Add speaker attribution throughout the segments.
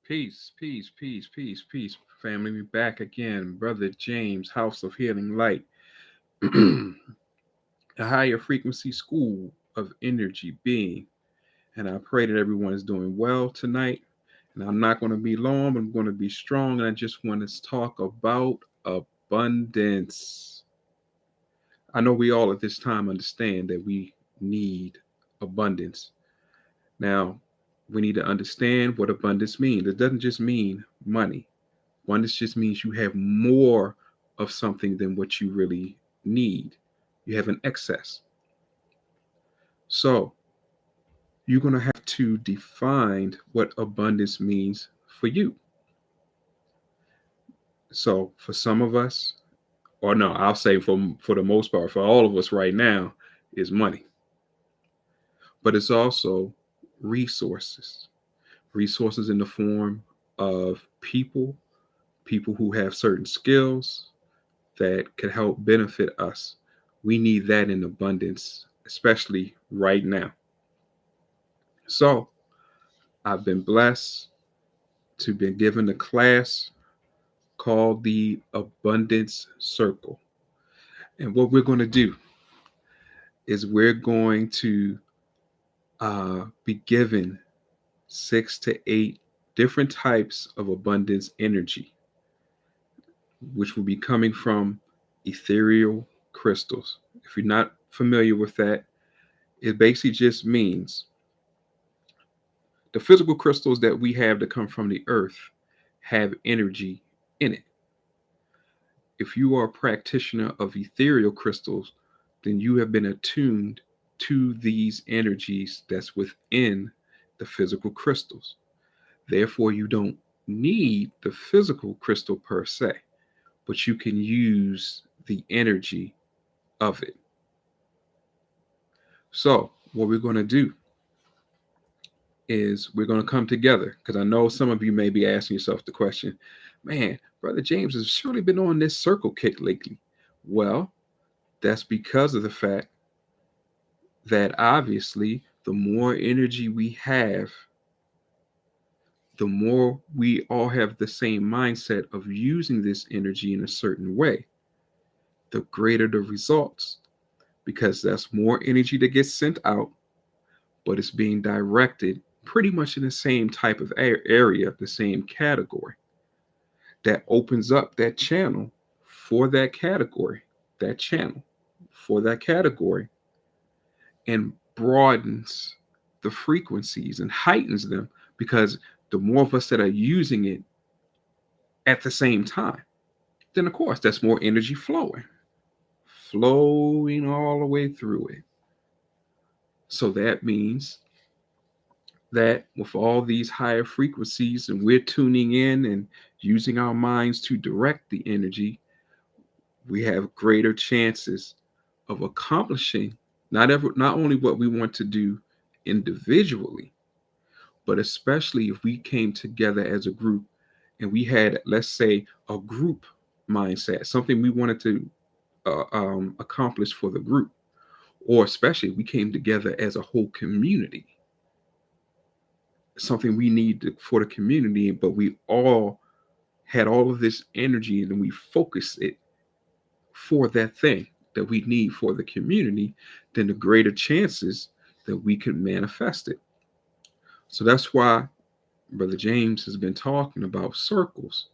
Speaker 1: Peace, peace, peace, peace, peace. Family, we back again. Brother James, House of Healing Light. A higher frequency school of energy being. And I pray that everyone is doing well tonight. And I'm not going to be long, but I'm going to be strong. And I just want to talk about abundance. I know we all at this time understand that we need abundance. Now, we need to understand what abundance means. It doesn't just mean money. Abundance just means you have more of something than what you really need. You have an excess. So you're going to have to define what abundance means for you. So for some of us, or no, I'll say for the most part, for all of us right now, is money. But it's also resources. Resources in the form of people who have certain skills that could help benefit us. We need that in abundance, especially right now. So I've been blessed to be given a class called the Abundance Circle. And what we're going to do is we're going to be given 6 to 8 different types of abundance energy, which will be coming from ethereal crystals. If you're not familiar with that, it basically just means the physical crystals that we have that come from the earth have energy in it. If you are a practitioner of ethereal crystals, then you have been attuned to these energies that's within the physical crystals. Therefore, you don't need the physical crystal per se, but you can use the energy of it. So, what we're going to do is we're going to come together, because I know some of you may be asking yourself the question, man, Brother James has surely been on this circle kick lately. Well, that's because of the fact that obviously the more energy we have, the more we all have the same mindset of using this energy in a certain way, the greater the results, because that's more energy that gets sent out, but it's being directed pretty much in the same type of area, the same category. That opens up that channel for that category, that channel for that category, and broadens the frequencies and heightens them, because the more of us that are using it at the same time, then of course that's more energy flowing all the way through it. So that means that with all these higher frequencies and we're tuning in and using our minds to direct the energy, we have greater chances of accomplishing not only what we want to do individually, but especially if we came together as a group and we had, let's say, a group mindset, something we wanted to accomplish for the group, or especially if we came together as a whole community, something we need for the community, but we all had all of this energy and we focused it for that thing that we need for the community, then the greater chances that we can manifest it. So that's why Brother James has been talking about circles,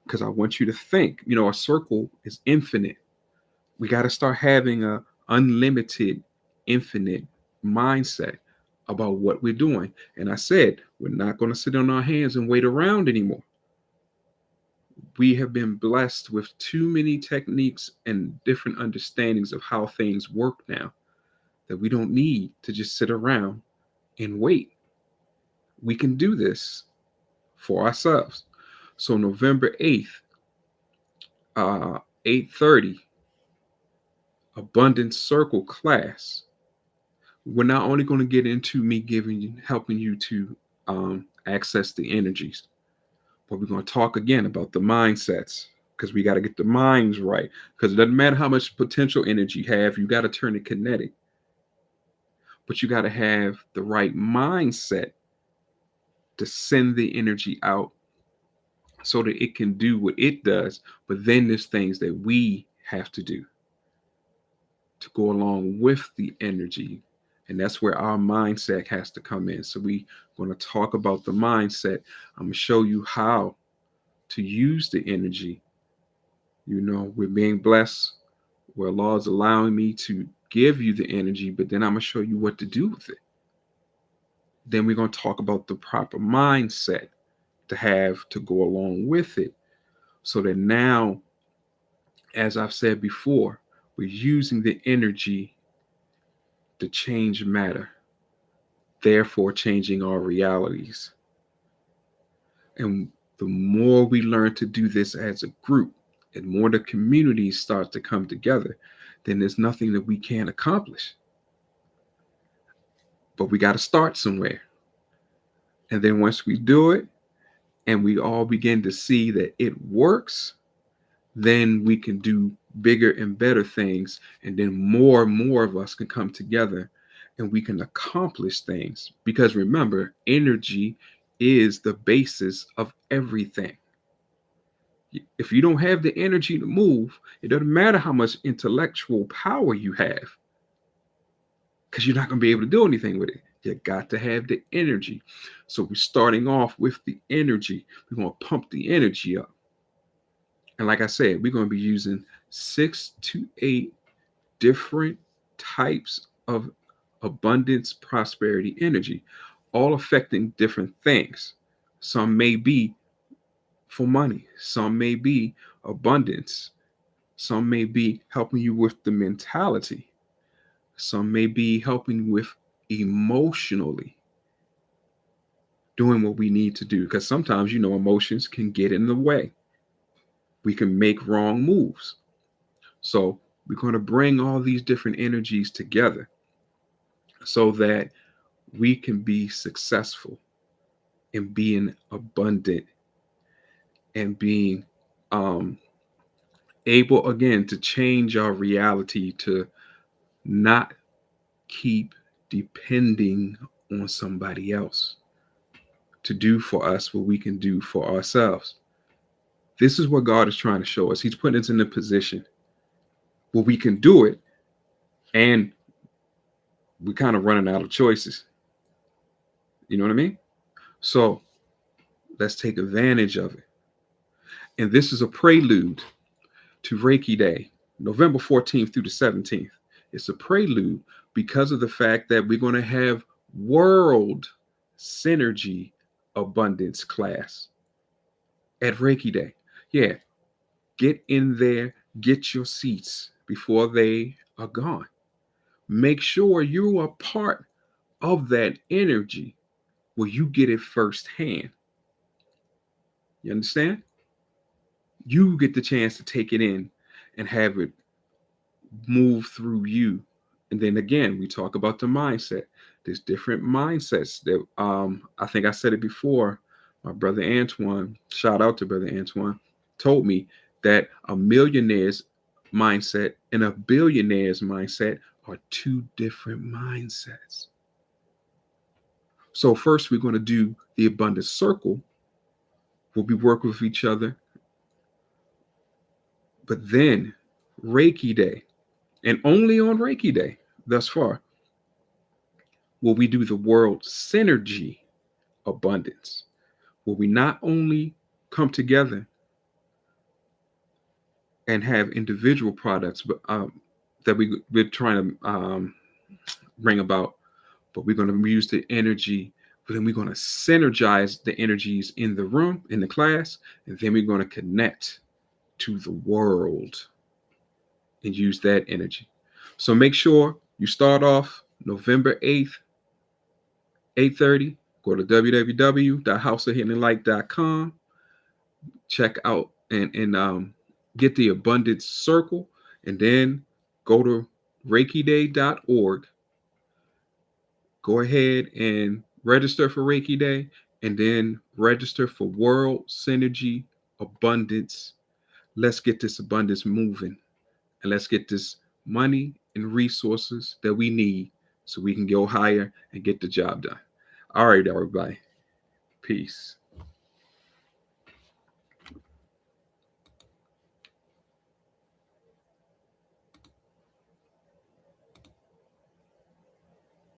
Speaker 1: because I want you to think, a circle is infinite. We got to start having a unlimited, infinite mindset about what we're doing. And I said, we're not going to sit on our hands and wait around anymore. We have been blessed with too many techniques and different understandings of how things work now that we don't need to just sit around and wait. We can do this for ourselves. So November 8th, 8:30, Abundance Circle class. We're not only going to get into me helping you to access the energies, but we're going to talk again about the mindsets, because we got to get the minds right. Because it doesn't matter how much potential energy you have, you got to turn it kinetic. But you got to have the right mindset to send the energy out so that it can do what it does. But then there's things that we have to do to go along with the energy. And that's where our mindset has to come in. So we're going to talk about the mindset. I'm going to show you how to use the energy. We're being blessed where Allah is allowing me to give you the energy, but then I'm going to show you what to do with it. Then we're going to talk about the proper mindset to have to go along with it, so that now, as I've said before, we're using the energy to change matter, therefore changing our realities. And the more we learn to do this as a group, and more the community starts to come together, then there's nothing that we can't accomplish. But we got to start somewhere. And then once we do it, and we all begin to see that it works, then we can do bigger and better things. And then more and more of us can come together and we can accomplish things. Because remember, energy is the basis of everything. If you don't have the energy to move, it doesn't matter how much intellectual power you have, because you're not going to be able to do anything with it. You got to have the energy. So we're starting off with the energy. We're going to pump the energy up. And like I said, we're going to be using 6 to 8 different types of abundance, prosperity, energy, all affecting different things. Some may be for money. Some may be abundance. Some may be helping you with the mentality. Some may be helping you with emotionally doing what we need to do. Because sometimes, emotions can get in the way. We can make wrong moves. So we're going to bring all these different energies together so that we can be successful in being abundant and being able, again, to change our reality, to not keep depending on somebody else to do for us what we can do for ourselves. This is what God is trying to show us. He's putting us in a position where we can do it, and we're kind of running out of choices. You know what I mean? So let's take advantage of it. And this is a prelude to Reiki Day, November 14th through the 17th. It's a prelude because of the fact that we're going to have World Synergy Abundance class at Reiki Day. Yeah, get in there, get your seats before they are gone. Make sure you are part of that energy where you get it firsthand. You understand? You get the chance to take it in and have it move through you. And then again, we talk about the mindset. There's different mindsets that I think I said it before. My brother Antoine, shout out to brother Antoine, told me that a millionaire's mindset and a billionaire's mindset are two different mindsets. So first we're going to do the abundance circle. We'll be working with each other. But then Reiki Day, and only on Reiki Day thus far, will we do the World Synergy Abundance, where we not only come together and have individual products but that we're trying to bring about, but we're going to use the energy, but then we're going to synergize the energies in the room, in the class, and then we're going to connect to the world and use that energy. So make sure you start off November 8th, 8:30. Go to www.houseofhealinglight.com. Check out and get the abundance circle, and then go to reikiday.org. Go ahead and register for Reiki Day, and then register for World Synergy Abundance. Let's get this abundance moving, and let's get this money and resources that we need so we can go higher and get the job done. All right, everybody. Peace.